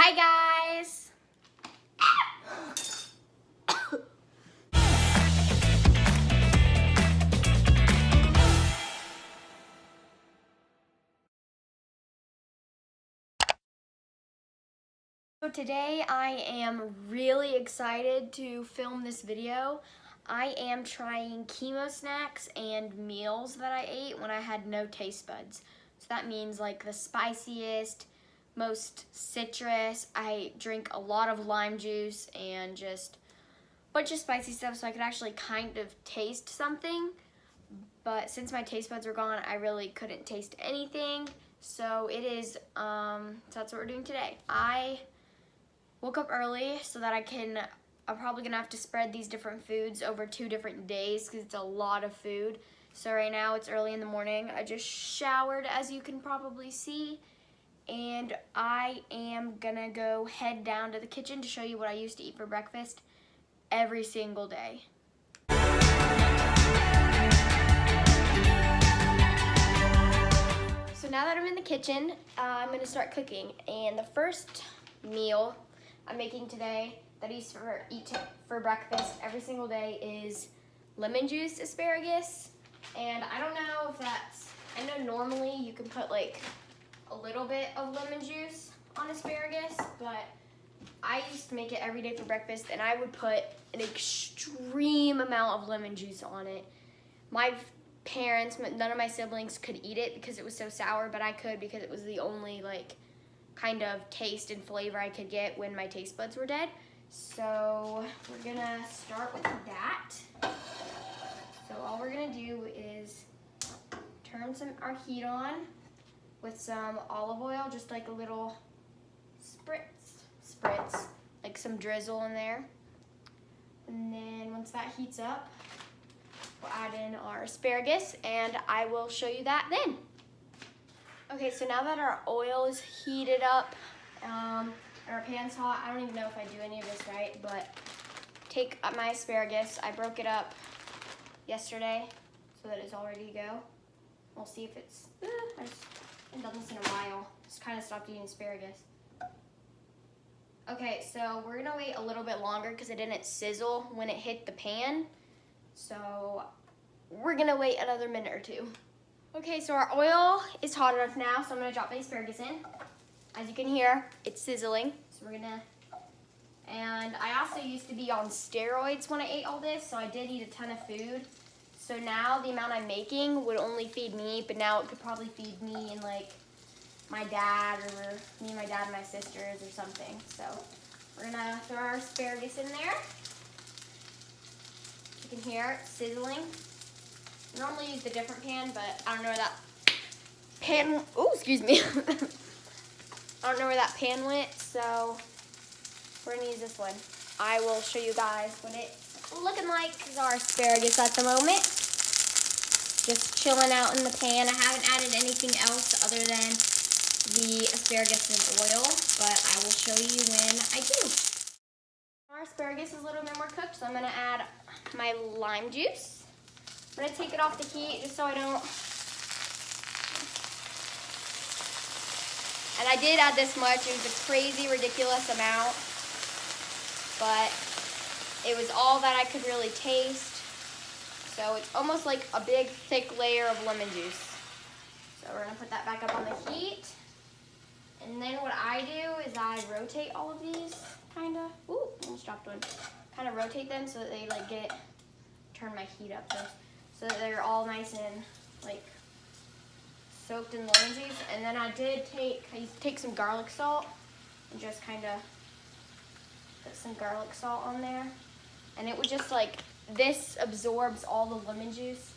Hi guys! So today I am really excited to film this video. I am trying chemo snacks and meals that I ate when I had no taste buds. So that means like the spiciest, most citrus. I drink a lot of lime juice and just a bunch of spicy stuff so I could actually kind of taste something. But since my taste buds were gone, I really couldn't taste anything. So it is, so that's what we're doing today. I woke up early so that I'm probably gonna have to spread these different foods over 2 different days because it's a lot of food. So right now it's early in the morning. I just showered, as you can probably see, and I am gonna go head down to the kitchen to show you what I used to eat for breakfast every single day. So now that I'm in the kitchen, I'm gonna start cooking, and the first meal I'm making today that I used to eat for breakfast every single day is lemon juice asparagus. And I don't know if that's, I know normally you can put like a little bit of lemon juice on asparagus, but I used to make it every day for breakfast and I would put an extreme amount of lemon juice on it. My parents, none of my siblings could eat it because it was so sour, but I could because it was the only like kind of taste and flavor I could get when my taste buds were dead. So we're gonna start with that. So all we're gonna do is turn our heat on with some olive oil, just like a little spritz, like some drizzle in there. And then once that heats up, we'll add in our asparagus and I will show you that then. Okay, so now that our oil is heated up and our pan's hot, I don't even know if I do any of this right, but take up my asparagus. I broke it up yesterday so that it's all ready to go. We'll see if it's, I haven't done this in a while. Just kind of stopped eating asparagus. Okay, so we're gonna wait a little bit longer because it didn't sizzle when it hit the pan. So we're gonna wait another minute or 2. Okay, so our oil is hot enough now, so I'm gonna drop the asparagus in. As you can hear, it's sizzling. So and I also used to be on steroids when I ate all this, so I did eat a ton of food. So now the amount I'm making would only feed me, but now it could probably feed me and like my dad, or me and my dad and my sisters or something. So we're gonna throw our asparagus in there. You can hear it sizzling. I normally use the different pan, but I don't know where that pan, oh, excuse me. I don't know where that pan went, so we're gonna use this one. I will show you guys what it's looking like. This is our asparagus at the moment. Just chilling out in the pan. I haven't added anything else other than the asparagus and oil, but I will show you when I do. Our asparagus is a little bit more cooked, so I'm gonna add my lime juice. I'm gonna take it off the heat just so I don't. And I did add this much. It was a crazy, ridiculous amount, but it was all that I could really taste. So it's almost like a big, thick layer of lemon juice. So we're gonna put that back up on the heat. And then what I do is I rotate all of these, kinda. Ooh, almost dropped one. Kind of rotate them so that they like turn my heat up first, so that they're all nice and like soaked in lemon juice. And then I used to take some garlic salt and just kind of put some garlic salt on there. And it would just like, this absorbs all the lemon juice.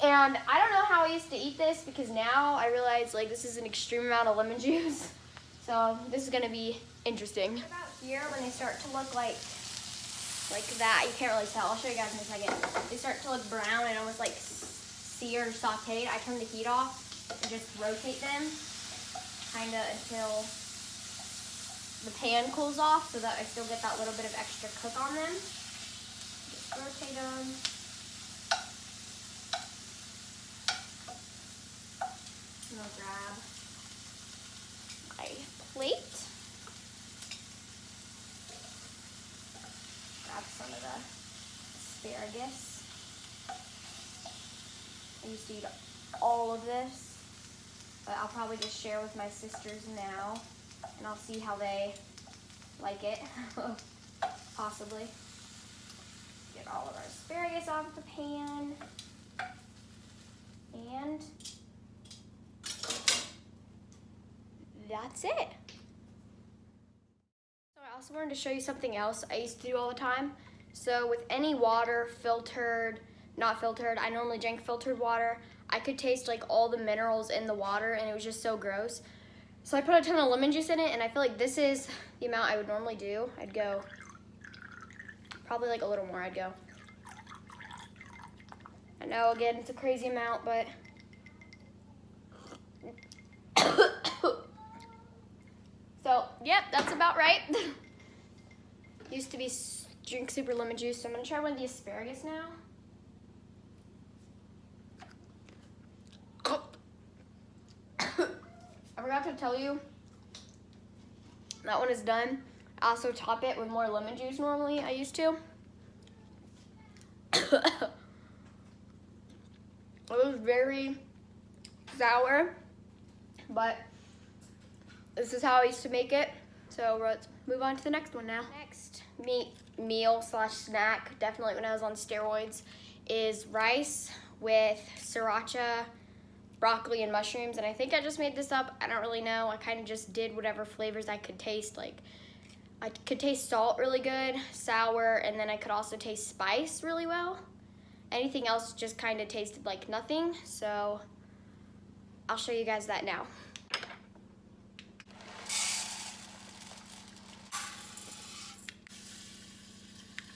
And I don't know how I used to eat this because now I realize like this is an extreme amount of lemon juice. So this is gonna be interesting. About here, when they start to look like that, you can't really tell. I'll show you guys in a second. They start to look brown and almost like seared or sauteed. I turn the heat off and just rotate them kinda until the pan cools off so that I still get that little bit of extra cook on them. Just rotate them. And I'll grab my plate. Grab some of the asparagus. I used to eat all of this, but I'll probably just share with my sisters now, and I'll see how they like it, possibly. Get all of our asparagus off the pan, and that's it. So I also wanted to show you something else I used to do all the time. So with any water, filtered, not filtered, I normally drink filtered water, I could taste like all the minerals in the water, and it was just so gross. So I put a ton of lemon juice in it, and I feel like this is the amount I would normally do. I'd go probably like a little more. I'd go. I know, again, it's a crazy amount, but so, yep, that's about right. Used to be drink super lemon juice, so I'm gonna try one of the asparagus now. I forgot to tell you, that one is done. I also top it with more lemon juice normally, I used to. It was very sour, but this is how I used to make it. So let's move on to the next one now. Next meal slash snack, definitely when I was on steroids, is rice with sriracha, broccoli, and mushrooms. And I think I just made this up. I don't really know. I kind of just did whatever flavors I could taste. Like, I could taste salt really good, sour, and then I could also taste spice really well. Anything else just kind of tasted like nothing. So I'll show you guys that now.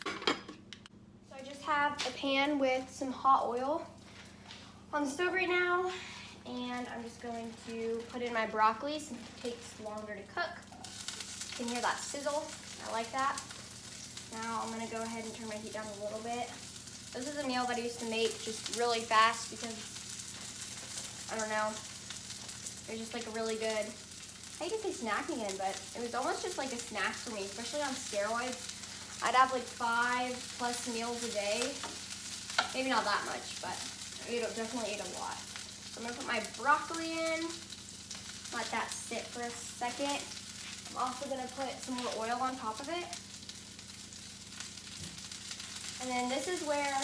So I just have a pan with some hot oil on the stove right now, and I'm just going to put in my broccoli since it takes longer to cook. You can hear that sizzle. I like that. Now I'm going to go ahead and turn my heat down a little bit. This is a meal that I used to make just really fast because, I don't know, it was just like a really good, I hate to say snack again, but it was almost just like a snack for me, especially on steroids. I'd have like 5+ meals a day. Maybe not that much, but I definitely ate a lot. So I'm gonna put my broccoli in, let that sit for a second. I'm also gonna put some more oil on top of it. And then this is where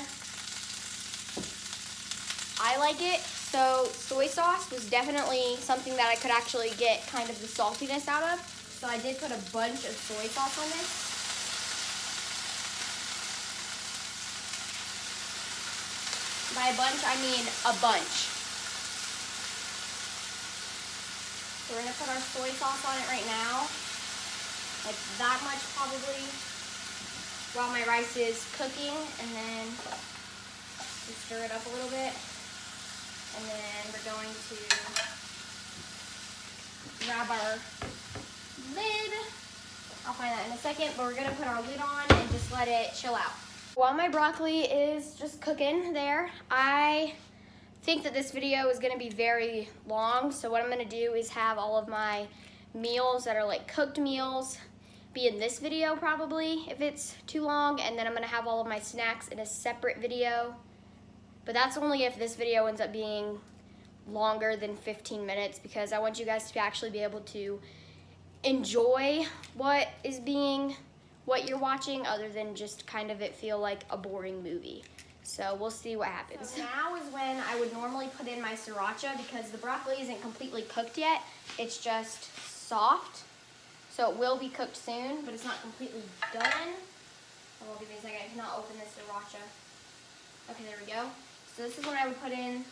I like it. So soy sauce was definitely something that I could actually get kind of the saltiness out of. So I did put a bunch of soy sauce on this. By a bunch, I mean a bunch. So we're gonna put our soy sauce on it right now. Like that much probably, while my rice is cooking, and then just stir it up a little bit. And then we're going to grab our lid. I'll find that in a second, but we're gonna put our lid on and just let it chill out. While my broccoli is just cooking there, I think that this video is gonna be very long, so what I'm gonna do is have all of my meals that are like cooked meals be in this video probably, if it's too long, and then I'm gonna have all of my snacks in a separate video. But that's only if this video ends up being longer than 15 minutes, because I want you guys to actually be able to enjoy what you're watching, other than just kind of it feel like a boring movie. So we'll see what happens. So now is when I would normally put in my sriracha, because the broccoli isn't completely cooked yet. It's just soft. So it will be cooked soon, but it's not completely done. Oh, give me a second, I cannot open this sriracha. Okay, there we go. So this is when I would put in,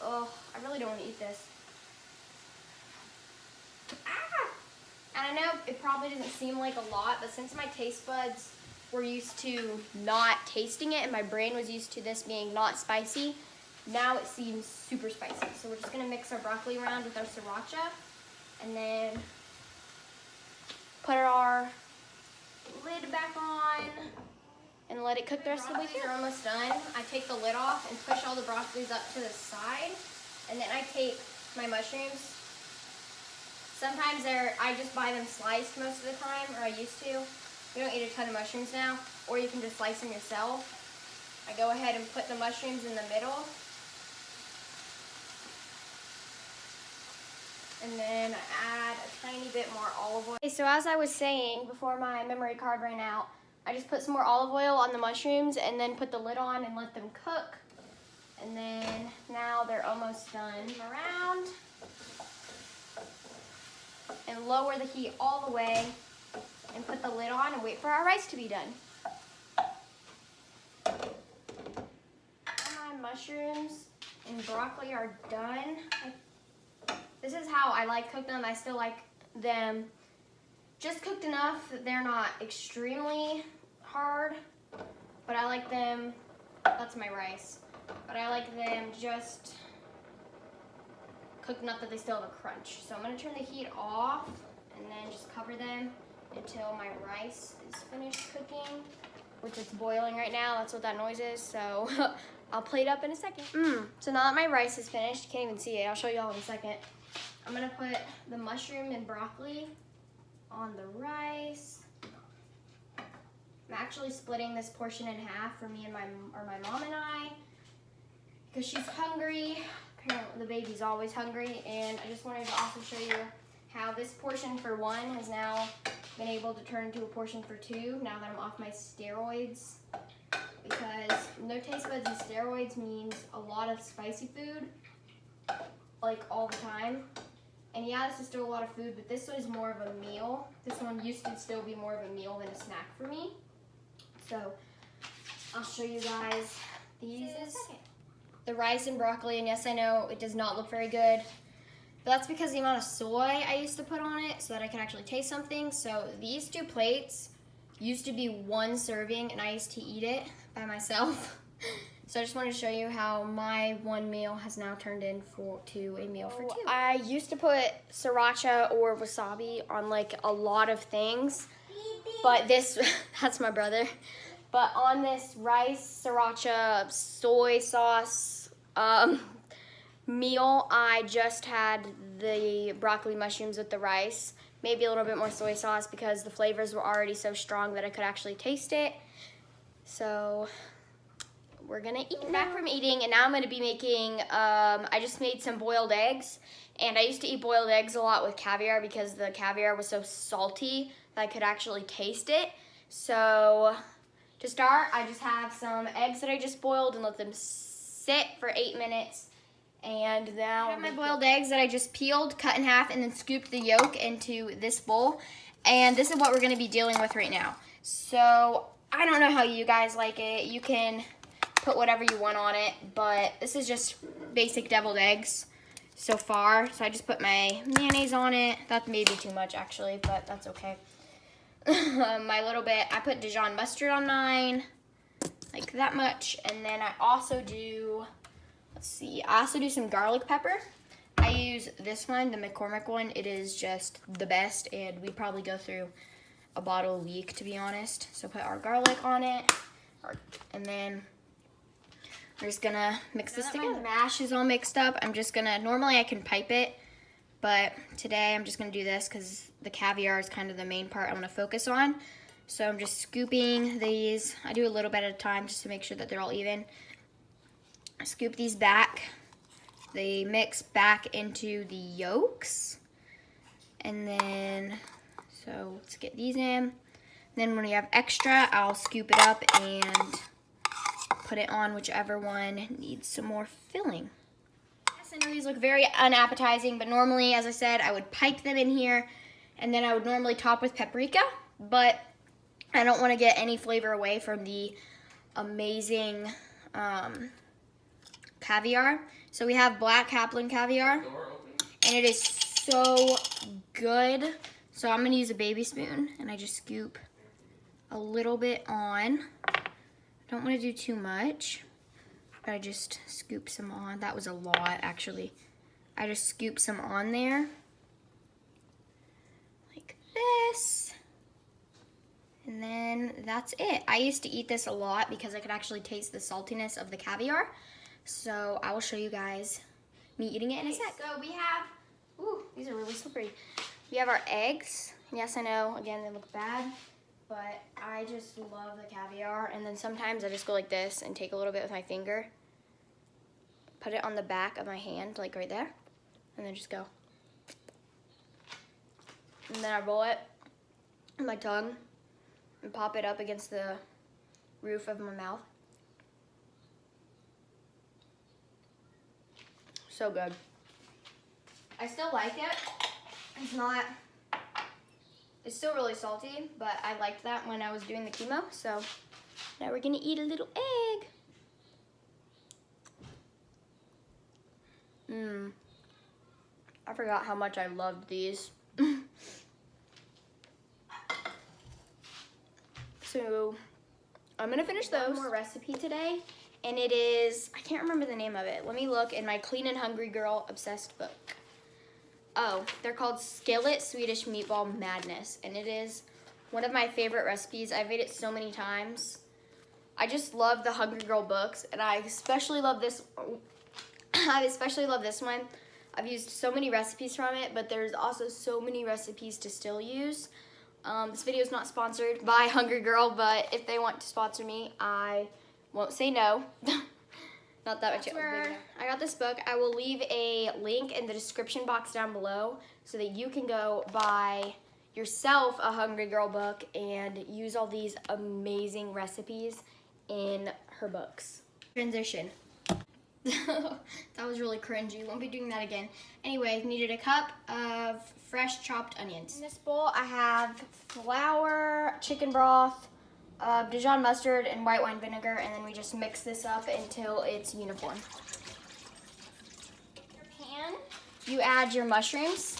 oh, I really don't want to eat this. Ah! And I know it probably doesn't seem like a lot, but since my taste buds were used to not tasting it and my brain was used to this being not spicy, now it seems super spicy. So we're just gonna mix our broccoli around with our sriracha, and then put our lid back on and let it cook the rest of the way through. Are almost done. I take the lid off and push all the broccolis up to the side, and then I take my mushrooms. Sometimes I just buy them sliced most of the time, or I used to. We don't eat a ton of mushrooms now, or you can just slice them yourself. I go ahead and put the mushrooms in the middle. And then I add a tiny bit more olive oil. Okay, so as I was saying before my memory card ran out, I just put some more olive oil on the mushrooms and then put the lid on and let them cook. And then now they're almost done. Around and lower the heat all the way and put the lid on and wait for our rice to be done. My mushrooms and broccoli are done. This is how I like cook them. I still like them just cooked enough that they're not extremely hard, but I like them, that's my rice, but I like them just cooked enough that they still have a crunch. So I'm gonna turn the heat off and then just cover them until my rice is finished cooking, which it's boiling right now. That's what that noise is, so I'll plate up in a second. So now that my rice is finished, you can't even see it, I'll show you all in a second. I'm gonna put the mushroom and broccoli on the rice. I'm actually splitting this portion in half for me and my mom and I, because she's hungry. Apparently the baby's always hungry, and I just wanted to also show you how this portion for one has now been able to turn into a portion for two now that I'm off my steroids, because no taste buds and steroids means a lot of spicy food, like all the time. And yeah, this is still a lot of food, but this was more of a meal. This one used to still be more of a meal than a snack for me. So I'll show you guys these in a second. The rice and broccoli, and yes, I know it does not look very good, but that's because the amount of soy I used to put on it so that I could actually taste something. So these two plates used to be one serving, and I used to eat it by myself. So I just wanted to show you how my one meal has now turned into a meal for two. I used to put sriracha or wasabi on like a lot of things, but this, that's my brother. But on this rice, sriracha, soy sauce meal, I just had the broccoli mushrooms with the rice. Maybe a little bit more soy sauce because the flavors were already so strong that I could actually taste it. So we're gonna eat. We're back from eating, and now I'm gonna be making, I just made some boiled eggs. And I used to eat boiled eggs a lot with caviar because the caviar was so salty that I could actually taste it. So to start, I just have some eggs that I just boiled and let them sit for 8 minutes. And now I have my boiled eggs that I just peeled, cut in half, and then scooped the yolk into this bowl. And this is what we're gonna be dealing with right now. So I don't know how you guys like it. You can put whatever you want on it, but this is just basic deviled eggs so far. So I just put my mayonnaise on it. That may be too much actually, but that's okay. My little bit, I put Dijon mustard on mine, like that much. And then I also do, let's see, I also do some garlic pepper. I use this one, the McCormick one. It is just the best, and we probably go through a bottle a week, to be honest. So put our garlic on it, and then we're just gonna mix this together. My mash is all mixed up. I'm just gonna, normally I can pipe it, but today I'm just gonna do this because the caviar is kind of the main part I wanna focus on. So I'm just scooping these. I do a little bit at a time just to make sure that they're all even. I scoop these back. They mix back into the yolks. And then, so let's get these in. Then when we have extra, I'll scoop it up and put it on whichever one needs some more filling. Yes, I know these look very unappetizing, but normally, as I said, I would pipe them in here, and then I would normally top with paprika, but I don't want to get any flavor away from the amazing caviar. So we have black Kaplan caviar, and it is so good. So I'm gonna use a baby spoon, and I just scoop a little bit on. Don't want to do too much, but I just scoop some on. That was a lot, actually. I just scoop some on there, like this. And then that's it. I used to eat this a lot because I could actually taste the saltiness of the caviar. So I will show you guys me eating it in a sec. So we have, ooh, these are really slippery. We have our eggs. Yes, I know, again, they look bad, but I just love the caviar. And then sometimes I just go like this and take a little bit with my finger, put it on the back of my hand, like right there, and then just go. And then I roll it in my tongue and pop it up against the roof of my mouth. So good. I still like it. It's still really salty, but I liked that when I was doing the chemo. So now we're gonna eat a little egg. I forgot how much I loved these. So I'm gonna finish those. One more recipe today, and it is, I can't remember the name of it. Let me look in my Clean and Hungry Girl Obsessed book. Oh, they're called Skillet Swedish Meatball Madness, and it is one of my favorite recipes. I've made it so many times. I just love the Hungry Girl books, and I especially love this. I especially love this one. I've used so many recipes from it, but there's also so many recipes to still use. This video is not sponsored by Hungry Girl, but if they want to sponsor me, I won't say no. Not that much. That's where I got this book. I will leave a link in the description box down below so that you can go buy yourself a Hungry Girl book and use all these amazing recipes in her books. Transition. That was really cringy. Won't be doing that again. Anyway, needed a cup of fresh chopped onions. In this bowl, I have flour, chicken broth, Dijon mustard, and white wine vinegar, and then we just mix this up until it's uniform. In your pan, you add your mushrooms.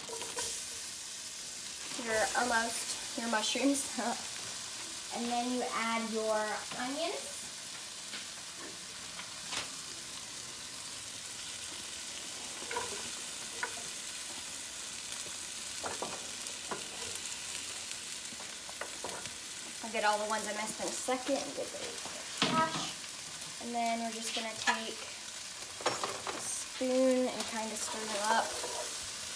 They're almost your mushrooms. And then you add your onions. I'll get all the ones I missed in a second and get the hash. And then we're just gonna take a spoon and kind of stir them up.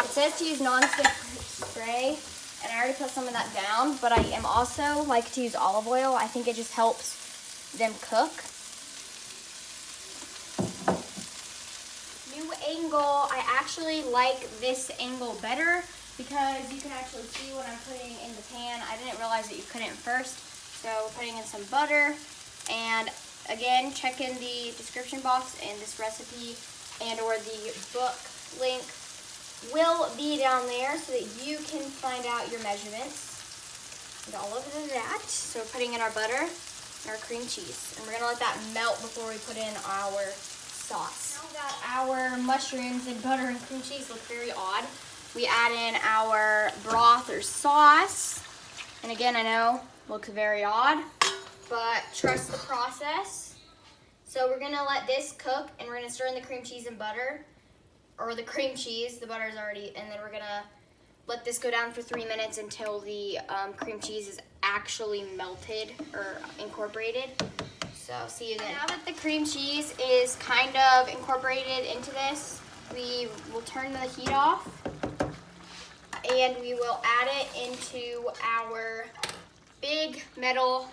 It says to use non-stick spray, and I already put some of that down, but I am also like to use olive oil. I think it just helps them cook. New angle. I actually like this angle better because you can actually see what I'm putting in the pan. I didn't realize that you couldn't first. So we're putting in some butter, and again, check in the description box, and this recipe and or the book link will be down there so that you can find out your measurements and all of that. So we're putting in our butter and our cream cheese, and we're gonna let that melt before we put in our sauce. Now that our mushrooms and butter and cream cheese look very odd, we add in our broth or sauce. And again, I know looks very odd, but trust the process. So we're gonna let this cook, and we're gonna stir in the cream cheese and butter, or the cream cheese, the butter's already, and then we're gonna let this go down for 3 minutes until the cream cheese is actually melted or incorporated. So see you then. Now that the cream cheese is kind of incorporated into this, we will turn the heat off, and we will add it into our big metal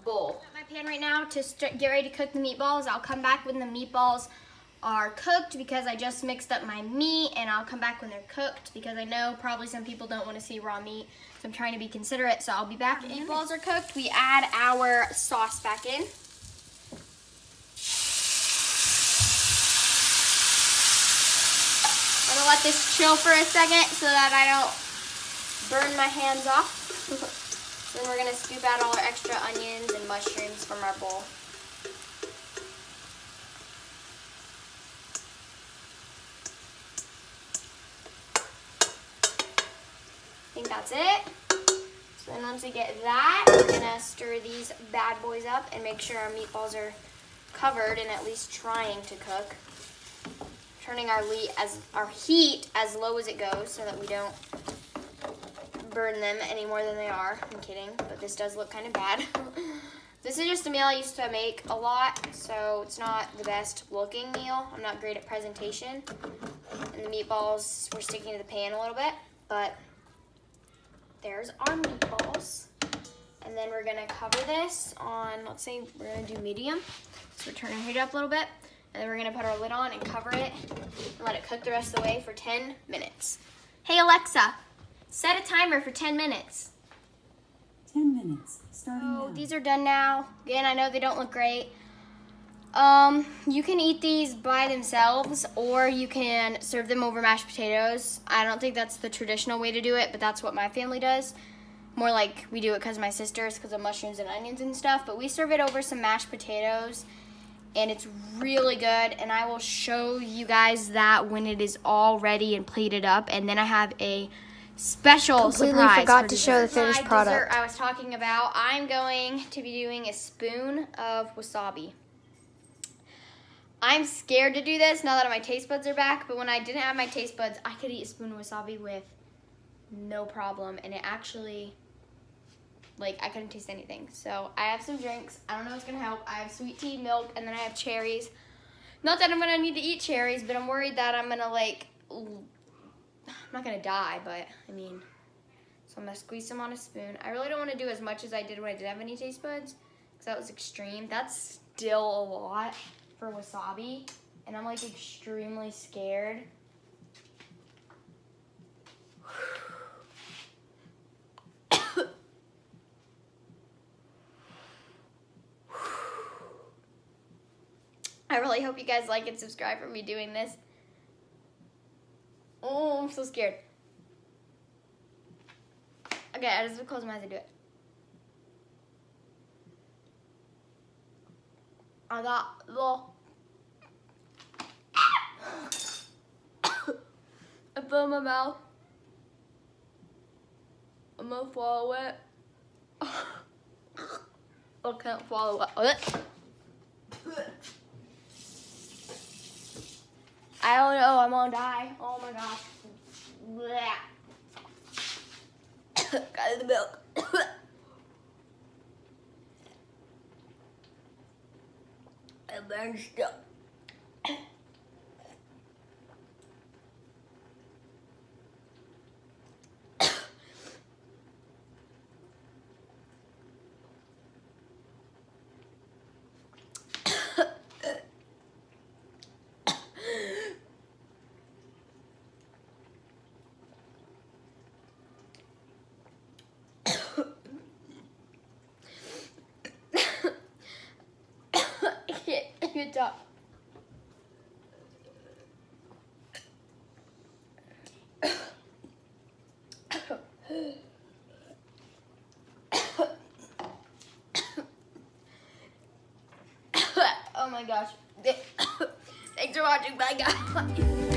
bowl. I'm at my pan right now to get ready to cook the meatballs. I'll come back when the meatballs are cooked because I just mixed up my meat, and I'll come back when they're cooked because I know probably some people don't want to see raw meat, so I'm trying to be considerate. So I'll be back when the meatballs are cooked. We add our sauce back in. I'm gonna let this chill for a second so that I don't burn my hands off. Then we're gonna scoop out all our extra onions and mushrooms from our bowl. I think that's it. So then once we get that, we're gonna stir these bad boys up and make sure our meatballs are covered and at least trying to cook. Turning our heat as low as it goes so that we don't burn them any more than they are. I'm kidding, but this does look kind of bad. This is just a meal I used to make a lot, so it's not the best looking meal. I'm not great at presentation. And the meatballs were sticking to the pan a little bit, but there's our meatballs. And then we're gonna cover this on, let's say we're gonna do medium. So we're turning it up a little bit. And then we're gonna put our lid on and cover it and let it cook the rest of the way for 10 minutes. Hey Alexa, set a timer for 10 minutes. 10 minutes, starting now. These are done now. Again, I know they don't look great. You can eat these by themselves, or you can serve them over mashed potatoes. I don't think that's the traditional way to do it, but that's what my family does. More like we do it because of my sisters, because of mushrooms and onions and stuff, but we serve it over some mashed potatoes, and it's really good, and I will show you guys that when it is all ready and plated up, and then I have a special surprise. Forgot to show the finished product. Dessert I was talking about. I'm going to be doing a spoon of wasabi. I'm scared to do this now that my taste buds are back, but when I didn't have my taste buds, I could eat a spoon of wasabi with no problem, and it actually, like, I couldn't taste anything. So I have some drinks. I don't know what's gonna help. I have sweet tea, milk, and then I have cherries. Not that I'm gonna need to eat cherries, but I'm worried that I'm gonna, like, I'm not gonna die, but I mean, so I'm gonna squeeze some on a spoon. I really don't want to do as much as I did when I didn't have any taste buds, because that was extreme. That's still a lot for wasabi, and I'm like extremely scared. I really hope you guys like and subscribe for me doing this. Oh, I'm so scared. Okay, I just close my eyes and do it. I got little. I put it in my mouth. I'm gonna swallow it. I can't swallow it. I don't know, I'm gonna die. Oh my gosh. Got the milk. It burns still. Good job. Oh my gosh. Thanks for watching. Bye guys.